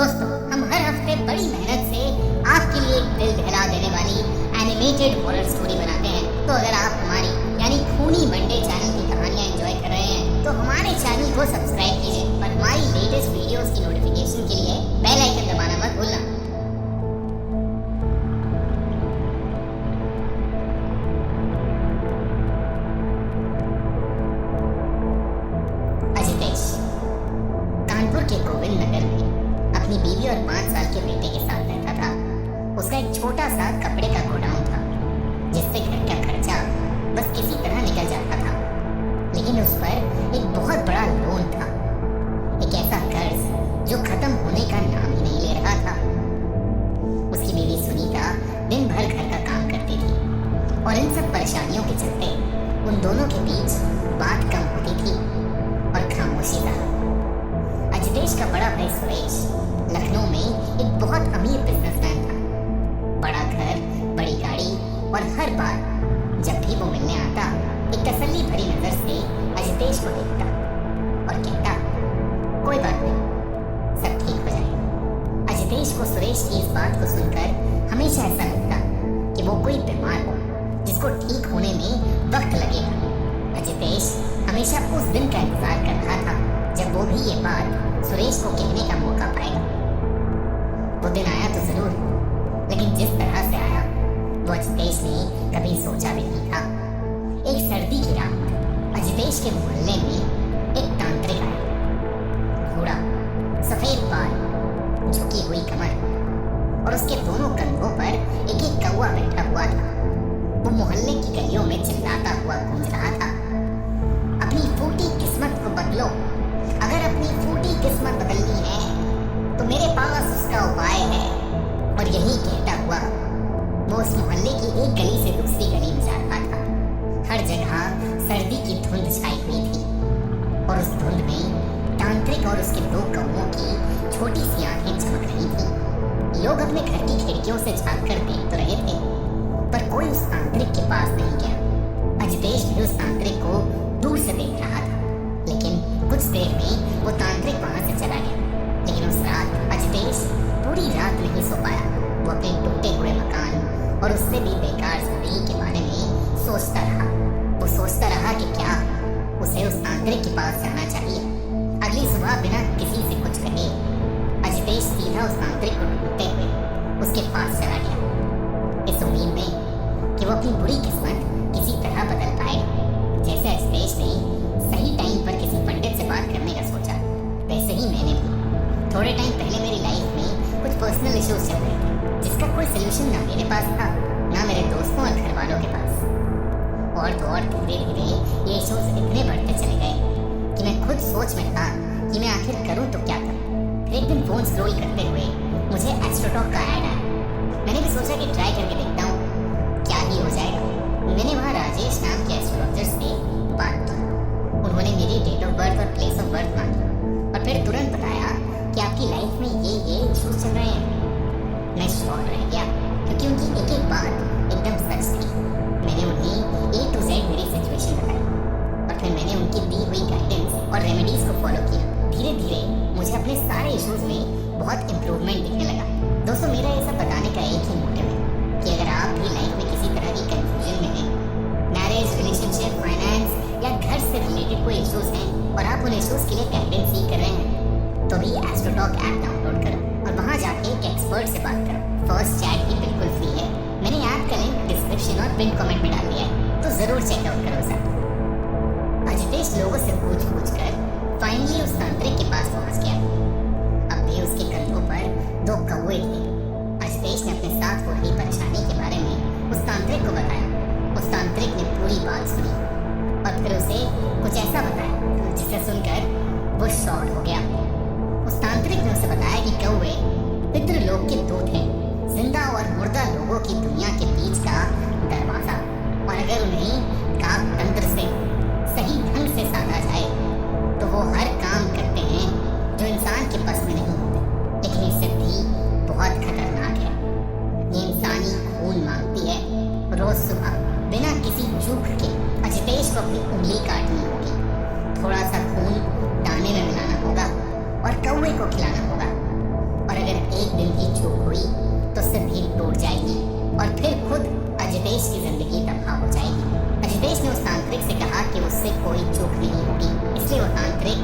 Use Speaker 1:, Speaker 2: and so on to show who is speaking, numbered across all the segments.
Speaker 1: दोस्तों, हम हर हफ्ते बड़ी मेहनत से आपके लिए एक दिल दहला देने वाली एनिमेटेड हॉरर स्टोरी बनाते हैं। तो अगर आप हमारी यानी खूनी मंडे चैनल की कहानियां एंजॉय कर रहे हैं तो हमारे चैनल को सब्सक्राइब कीजिए और हमारी लेटेस्ट वीडियोस की नोटिफिकेशन के लिए बेल आइकन दबाना मत भूलना। अजितेश कानपुर के गोविंद नगर में अपनी बीवी और 5 साल के बेटे के साथ रहता था। उसका एक छोटा सा कपड़े का गोडाउन था जिससे घर का खर्चा बस किसी तरह निकल जाता था, लेकिन उस पर एक बहुत बड़ा लोन था, एक ऐसा कर्ज जो खत्म होने का नाम ही नहीं ले रहा था। उसकी बीवी सुनीता दिन भर घर का काम करती थी और इन सब परेशानियों के चलते उन दोनों के बीच बात कम होती थी और खामोशी था। अजितेश का बड़ा भाई सुरेश लखनऊ में एक बहुत अमीर बिजनेसमैन था। बड़ा घर, बड़ी गाड़ी और हर बार जब भी वो मिलने आता एक तसल्ली भरी नजर से अजितेश को देखता और कहता, कोई बात नहीं, सब ठीक हो जाएगा। अजितेश को सुरेश की इस बात को सुनकर हमेशा ऐसा लगता कि वो कोई बीमार हो जिसको ठीक होने में वक्त लगेगा। अजितेश हमेशा उस दिन का इंतजार कर रहा था जब वो भी ये बात सुरेश को कहने का मौका पाएगा। वो दिन आया तो जरूर, लेकिन जिस तरह से आया वो अजितेश ने कभी सोचा भी नहीं था। एक सर्दी की रात अजितेश के मोहल्ले में एक तांत्रिक आया। घोड़ा, सफेद बाल, झुकी हुई कमर और उसके दोनों कंधों पर एक एक कौवा बैठा हुआ था। वो मोहल्ले की गलियों में चिल्लाता हुआ गूंज रहा था, अपनी फूटी किस्मत को बदलो। अगर अपनी फूटी किस्मत बदलनी है तो मेरे पास उसका उपाय है। और यही कहता हुआ वो उस मोहल्ले की एक गली से दूसरी गली में जा रहा था। हर जगह सर्दी की धुंध छाई हुई थी और उस धुंध में तांत्रिक और उसके 2 कौवों की छोटी सी आंखें चमक रही थी। लोग अपने घर की खिड़कियों से झांक कर देख तो रहे थे, पर कोई उस तांत्रिक के पास नहीं गया। अजितेश भी उस तांत्रिक को दूर से देख रहा था, लेकिन कुछ देर में वो तांत्रिक वहां से चला गया। लेकिन उस रात अजितेश पूरी रात नहीं सो पाया। वो अपने टूटे हुए मकान और उससे भी बेकार जिंदगी के बारे में सोचता रहा। वो सोचता रहा कि क्या उसे उस तांत्रिक के पास जाना चाहिए। अगली सुबह बिना किसी से कुछ कहे अजितेश सीधा उस तांत्रिक को ढूंढते हुए उसके पास चला गया, इस उम्मीद में कि वो अपनी बुरी किस्मत किसी तरह बदल पाएगा। जैसे अजितेश ने सही टाइम पर किसी पंडित से बात करने का सोचा, वैसे ही मैंने भी। थोड़े टाइम पहले मेरी लाइफ में कुछ पर्सनल इश्यूज चल रहे थे जिसका कोई सोल्यूशन ना मेरे पास था ना मेरे दोस्तों और घर वालों के पास। और तो और धीरे धीरे ये इश्यूज इतने बढ़ते चले गए कि मैं खुद सोच में था कि मैं आखिर करूं तो क्या करूं। फिर एक दिन फोन स्क्रॉल करते हुए मुझे एस्ट्रोटॉक का ऐड आया। मैंने भी सोचा कि ट्राई करके देखता हूँ क्या ही हो जाएगा। मैंने वहाँ राजेश नाम के एस्ट्रोलॉजर से बात की। उन्होंने मेरी डेट ऑफ बर्थ और प्लेस ऑफ बर्थ मांगी और फिर तुरंत बताया कि आपकी लाइफ में ये इश्यूज चल रहे हैं। मैं शॉक रह गया क्योंकि उनकी एक एक बात एकदम सच थी। मैंने उन्हें A to Z मेरी सिचुएशन बताई और फिर मैंने उनकी दी हुई गाइडेंस और रेमेडीज को फॉलो किया। धीरे धीरे मुझे अपने सारे इश्यूज में बहुत इंप्रूवमेंट दिखने लगा। दोस्तों, मेरा ये सब बताने का एक ही मोटिव है कि अगर आप भी लाइफ में किसी तरह की कंफ्यूजन में हैं, मैरिज, रिलेशनशिप, फाइनेंस या घर से रिलेटेड कोई इश्यूज हैं और आप उन इश्यूज के लिए गाइडेंस सीख कर रहे हैं, तो भी एस्ट्रोटॉक ऐप डाउनलोड करो और वहां जाके एक एक्सपर्ट से बात करो। फर्स्ट चैट भी बिल्कुल फ्री है। मैंने ऐप का लिंक डिस्क्रिप्शन और पिन कमेंट में डाल दिया है, तो जरूर चेकआउट करो सर। अजितेश लोगों से पूछ कर फाइनली उस तांत्रिक के पास पहुंच गया। अब भी उसके कंधों पर 2 कौवे थे। अजितेश ने अपने साथ हो रही परेशानी के बारे में उस तांत्रिक को बताया। उस तांत्रिक ने पूरी बात सुनी और फिर उसे कुछ ऐसा बताया जिसे सुनकर वो शॉक हो गया। उस तांत्रिक ने उसे बताया कि कौवे पितृलोक के दूत हैं, जिंदा और मुर्दा लोगों की दुनिया के बीच का दरवाजा, और अगर उन्हें काक तंत्र से सही ढंग से साधा जाए तो वो हर काम करते हैं जो इंसान के बस में नहीं होते। लेकिन ये सिद्धि बहुत खतरनाक है। ये इंसानी खून मांगती है। रोज सुबह बिना किसी चूक के अजितेश को अपनी उंगली काटनी होगी, थोड़ा सा खून दाने में मिलाना होगा और कौवे को खिलाना होगा। और उससे कोई चूक नहीं होगी, इसलिए वो तांत्रिक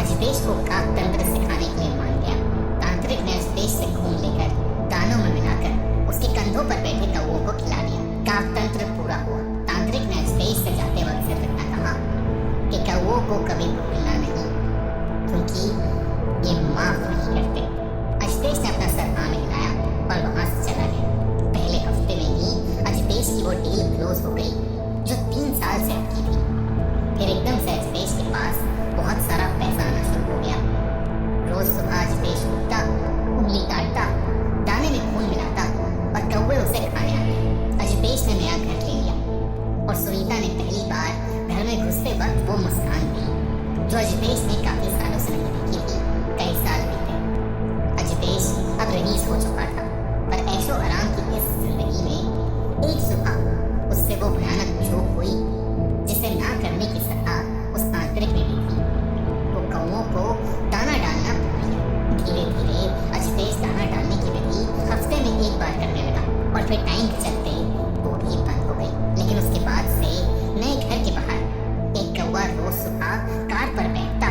Speaker 1: अजदेश को काक तंत्र सिखाने के लिए मान गया। तांत्रिक ने अजदेश से खून लेकर दानों में मिलाकर उसके कंधों पर बैठे कौओं को खिला दिया। काक तंत्र पूरा हुआ। तांत्रिक ने अजदेश से जाते वक्त सिर्फ इतना कहा कि कौओं को कभी भूलना नहीं, क्योंकि ये माफ नहीं करते। अजदेश ने अपना सर हाँ में हिलाया और वहां से चला गया। पहले हफ्ते में ही अजदेश की वो डील क्लोज हो गई जो 3 साल से अटकी थी। फिर एकदम से अजदेश के पास बहुत सारा पैसा आना शुरू हो गया। रोज सुबह अजदेश उठता, उंगली काटता, दाने में खून मिलाता और कौवे उसे खाने आते। अजदेश ने नया घर ले लिया और सुनीता ने पहली बार घर में घुसते वक्त वो मुस्कान दी जो अजदेश ने काफी सालों से नहीं देखी थी। कई साल बीते। अजदेश अब रईस हो चुका था, पर ऐशो आराम की इस जिंदगी में एक सुबह उससे वो भयानक चूक हुई जिसे ना करने की सलाह उस तांत्रिक ने दी थी। वो कौओं को दाना डालना भूल गया। धीरे धीरे अजदेश दाना डालने की विधि हफ्ते में एक बार करने लगा और फिर टाइम के चलते वो भी बंद हो गई। लेकिन उसके बाद से नए घर के बाहर एक कौवा रोज सुबह कार पर बैठता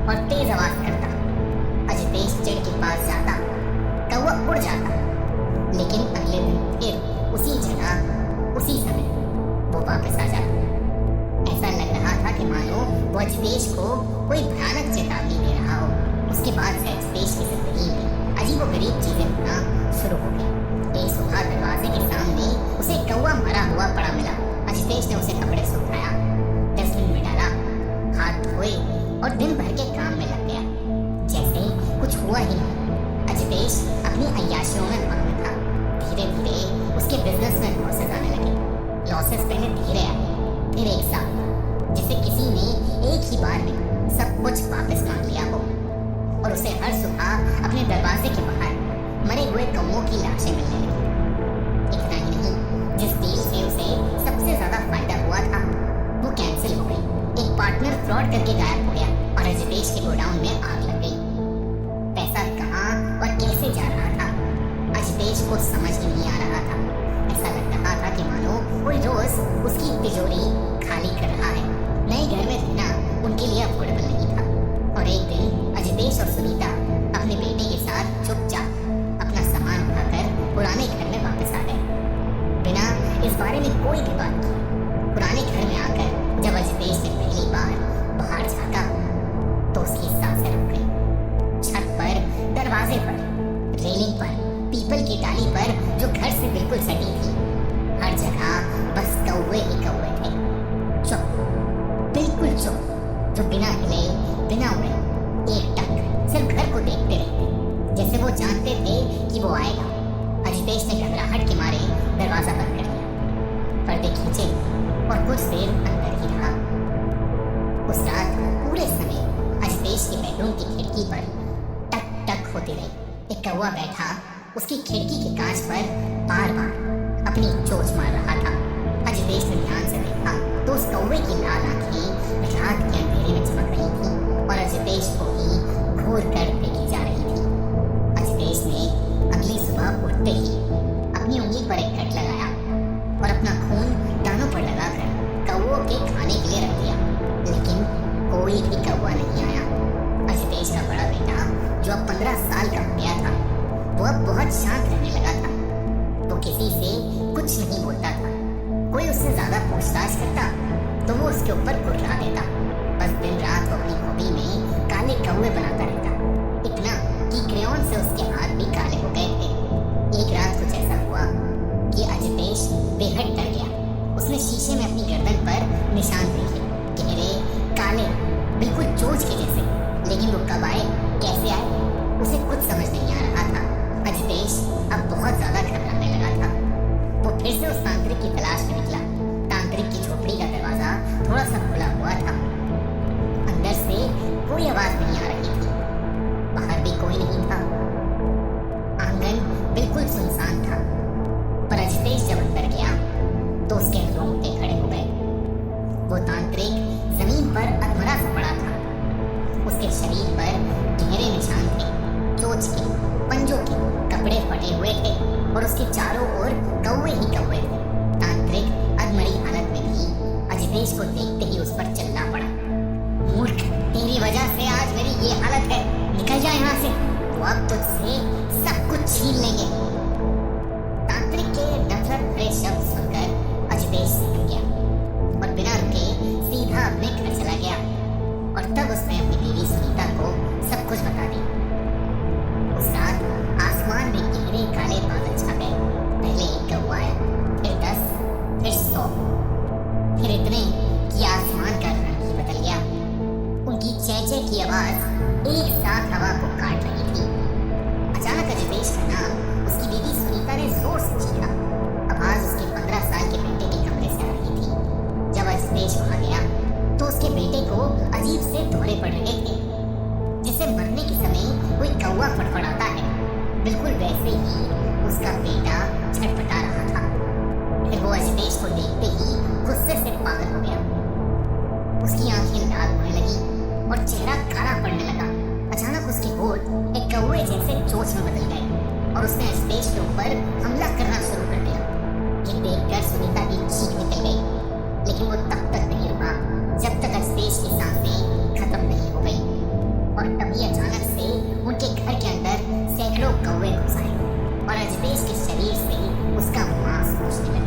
Speaker 1: और तेज आवाज करता। अजदेश चिड़ के पास जाता, कौवा उड़ जाता, लेकिन अगले दिन फिर उसी जगह उसी समय वो वापस आ जाता। ऐसा लग रहा था कि मानो वो अजदेश को कोई भयानक चेतावनी दे रहा हो। उसके बाद से अजदेश की जिंदगी में अजीबोगरीब चीजें होना शुरू हो गई। एक सुबह दरवाजे के सामने उसे कौवा मरा हुआ पड़ा मिला। अजदेश ने उसे कपड़े सुखाया, डस्टबिन में डाला, हाथ धोए और दिन भर के काम में लग गया जैसे कुछ हुआ ही नहीं। अजदेश अपनी अय्याशियों में मग्न था। धीरे धीरे उसके बिजनेस में लॉसेस आने लगे। लॉसेस पहले धीरे आए, फिर एक साथ, जिसे किसी ने एक ही बार में सब कुछ वापस मांग लिया हो। और उसे हर सुबह अपने दरवाजे के बाहर मरे हुए कौओं की लाशें मिलने लगी। इतना ही नहीं, जिस डील से उसे सबसे ज्यादा फायदा हुआ था वो कैंसिल हो गई। एक पार्टनर फ्रॉड करके गायब हो गया और अजदेश के गोडाउन में आग लग गई। पैसा कहाँ और कैसे जा रहा था अजदेश को समझ ही नहीं आ रहा था। ऐसा लग रहा था कि मानो कोई रोज उसकी तिजोरी खाली कर रहा है। नए घर में रहना उनके लिए अफोर्डेबल नहीं था। और एक दिन अजदेश और सुनीता अपने बेटे के साथ चुपचाप अपना सामान उठाकर पुराने घर में वापस आ गए, बिना इस बारे में कोई भी बात की। पुराने घर में आकर जब अजदेश ने पहली बार बाहर झांका तो उसकी सांसें रुक गई। छत पर, दरवाजे पर, रेलिंग पर, पीपल की डाली पर जो घर से बिल्कुल सटी थी, हर जगह बस कौवे ही कौवे थे। चुप, बिल्कुल चुप, जो बिना हिले बिना उड़े एकटक सिर्फ घर को देखते रहते, जैसे वो जानते थे कि वो आएगा। अजदेश ने घबराहट के मारे दरवाजा बंद कर दिया, पर्दे खींचे और कुछ देर अंदर ही रहा। उस रात पूरे समय अजदेश के बेडरूम की खिड़की पर टक टक होती रही। एक कौवा बैठा उसकी खिड़की के कांच पर बार बार अपनी चोंच मार रहा था। अजदेश ने ध्यान से देखा तो उस कौवे की लाल आंखें रात के अंधेरे में चमक रही थी और अजदेश को ही घूर कर देखी जा रही थी। अजदेश ने अगली सुबह उठते ही अपनी उंगली पर एक कट लगाया और अपना खून दानों पर लगाकर कौवों के खाने के लिए रख दिया, लेकिन कोई भी कौवा नहीं आया। अजदेश का बड़ा बेटा जो अब 15 साल का हो गया था, वो अब बहुत शांत रहने लगा था। वो किसी से कुछ नहीं बोलता था। कोई उससे ज्यादा पूछताछ करता तो वो उसके ऊपर गुर्रा देता। बस दिन रात वो अपनी हॉबी में काले कौवे बनाता रहता, इतना कि क्रेयॉन से उसके हाथ भी काले हो गए थे। एक रात कुछ ऐसा हुआ कि अजदेश बेहद डर गया। उसने शीशे में अपनी गर्दन पर निशान देखे, गहरे, काले, बिल्कुल चोंच के जैसे। लेकिन वो कब आए, कैसे आए, उसे कुछ समझ नहीं आ रहा था। अजदेश अब बहुत ज्यादा घबराने लगा था। वो फिर से उस तांत्रिक की तलाश में निकला। तांत्रिक की झोपड़ी का दरवाजा थोड़ा सा खुला हुआ था। अंदर से कोई आवाज नहीं आ रही थी, बाहर भी कोई नहीं था। आंगन बिल्कुल सुनसान था। पर अजदेश जब अंदर गया तो उसके रोंगटे खड़े हो गए। वो तांत्रिक जमीन पर अधमरा सा पड़ा था। उसके शरीर पर गहरे निशान थे, चोंच के, पंजों के, कपड़े फटे हुए थे और उसके चारों ओर कौवे ही कौवे थे। तांत्रिक अधमरी हालत में भी अजदेश को देखते ही उस पर चिल्ला पड़ा, मूर्ख, तेरी वजह से आज मेरी ये हालत है, निकल जा यहाँ से, तो अब तुझसे सब कुछ छीन लेंगे। तांत्रिक के नफरत भरे शब्द सुनकर अजदेश सिहर गया और बिना रुके सीधा अपने घर चला गया। और तब उसने अपनी बीवी सुनीता को सब कुछ बता दी। उस रात आसमान में गहरे काले बादल छा गए। पहले एक कौवा आया, फिर 10, फिर 100, फिर इतने कि आसमान का रंग ही बदल गया। उनकी चेंचे की आवाज एक साथ हवा को काट रही थी। अचानक अजदेश का नाम उसकी बीवी सुनीता ने जोर से चीखा। आवाज उसके 15 साल के बेटे के कमरे से आ रही थी। जब अजदेश वहां गया तो उसके बेटे को अजीब से दौरे पड़ रहे थे, जिसे मरने के समय कोई कौवा फड़फड़ाता है, बिल्कुल वैसे ही उसका बेटा छटपटा रहा था। फिर वो अजदेश को देखते ही गुस्से से पागल हो गया। उसकी आंखें लाल होने लगी और चेहरा काला पड़ने लगा। अचानक उसके होठ एक कौवे जैसे चोंच में बदल गए और उसने अजदेश के ऊपर हमला करना शुरू कर दिया। ये देखकर सुनीता की चीख निकल गई, लेकिन वो तब तक नहीं रुका जब तक अजदेश की सांसें खत्म नहीं हो गई। और तभी अचानक से उनके घर के अंदर सैकड़ों कौवे घुस आए और अजदेश के शरीर से उसका मांस नोचने लगे।